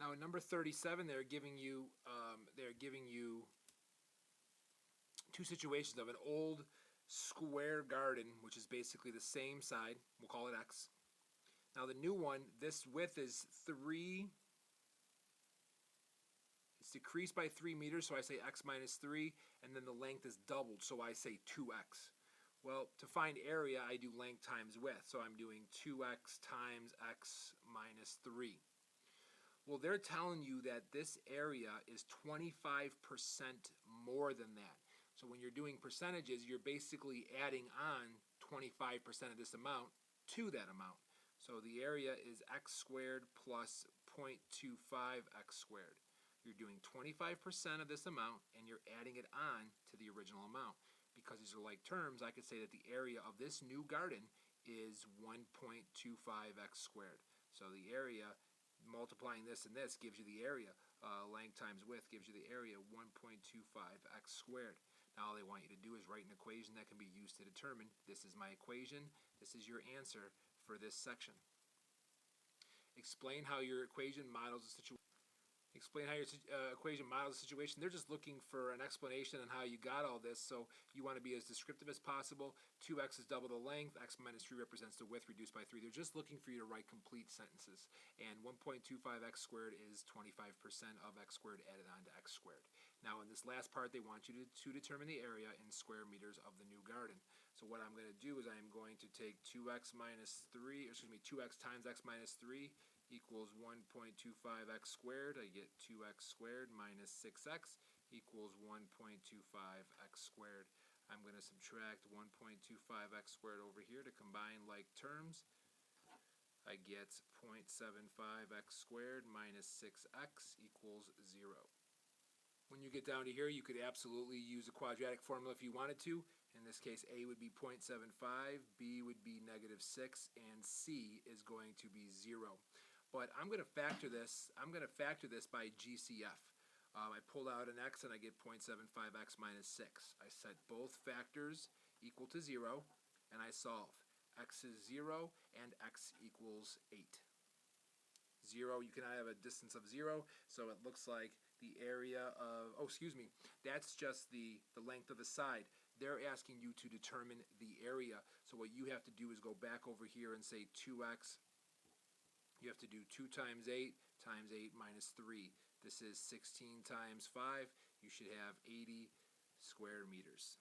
Now in number 37, they're giving you two situations of an old square garden, which is basically the same side. We'll call it X. Now the new one, this width is 3. It's decreased by 3 meters, so I say X minus 3, and then the length is doubled, so I say 2X. Well, to find area, I do length times width, so I'm doing 2X times X minus 3. Well, they're telling you that this area is 25% more than that. So when you're doing percentages, you're basically adding on 25% of this amount to that amount. So the area is x squared plus 0.25 x squared. You're doing 25% of this amount and you're adding it on to the original amount. Because these are like terms, I could say that the area of this new garden is 1.25 x squared. So the area, multiplying this and this gives you the area. Length times width gives you the area 1.25 x squared. Now all they want you to do is write an equation that can be used to determine this is my equation, this is your answer for this section. Explain how your equation models the situation. Explain how your equation models the situation. They're just looking for an explanation on how you got all this, so you want to be as descriptive as possible. 2x is double the length. X minus 3 represents the width reduced by 3. They're just looking for you to write complete sentences. And 1.25 x squared is 25% of x squared added on to x squared. Now in this last part, they want you to determine the area in square meters of the new garden. So what I'm going to do is I'm going to take 2x times x minus 3 equals 1.25 x squared. I get 2x squared minus 6x equals 1.25 x squared. I'm going to subtract 1.25 x squared over here to combine like terms. I get 0.75 x squared minus 6x equals 0. When you get down to here, you could absolutely use a quadratic formula if you wanted to. In this case, A would be 0.75, B would be negative 6, and C is going to be 0. But I'm going to factor this. I'm going to factor this by GCF. I pulled out an x and I get 0.75x minus 6. I set both factors equal to 0, and I solve. X is 0, and x equals 8. 0, you cannot have a distance of 0, so it looks like the area of, that's just the length of the side. They're asking you to determine the area. So what you have to do is go back over here and say 2x. You have to do 2 times 8 minus 3. This is 16 times 5. You should have 80 square meters.